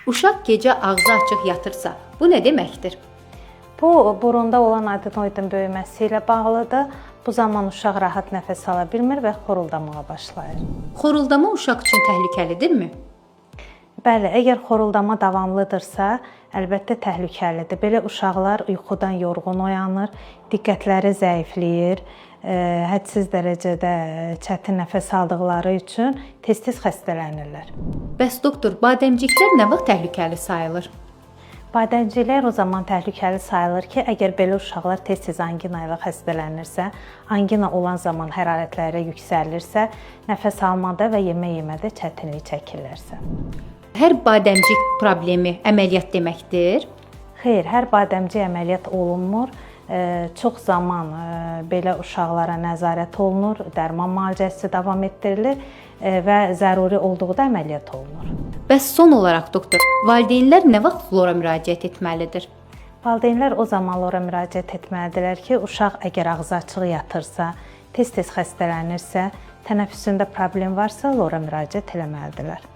Uşaq gecə ağzı açıq yatırsa, bu nə deməkdir? Bu, burunda olan adenoidin böyüməsi ilə bağlıdır. Bu zaman uşaq rahat nəfəs ala bilmir və xoruldamağa başlayır. Xoruldama uşaq üçün təhlükəlidirmi? Bəli, əgər xoruldama davamlıdırsa, əlbəttə təhlükəlidir. Belə uşaqlar yuxudan yorğun oyanır, diqqətləri zəifləyir, hədsiz dərəcədə çətin nəfəs aldıqları üçün tez-tez xəstələnirlər. Bəs doktor, badəmciklər nə vaxt təhlükəli sayılır? Badəmciklər o zaman təhlükəli sayılır ki, əgər belə uşaqlar tez-tez angina ilə xəstələnirsə, angina olan zaman hərarətləri yüksəlirsə, nəfəs almada və yemədə çətinlik çəkirlərsə. Hər badəmcik problemi əməliyyat deməkdir? Xeyr, hər badəmcik əməliyyat olunmur. Çox zaman belə uşaqlara nəzarət olunur, dərman müalicəsi davam etdirilir və zəruri olduqda əməliyyat olunur. Bəs son olaraq doktor, valideynlər nə vaxt flora müraciət etməlidir? Valideynlər o zaman flora müraciət etməlidirlər ki, uşaq əgər ağzı açıq yatırsa, tez-tez xəstələnirsə, tənəffüsündə problem varsa, flora müraciət etməlidirlər.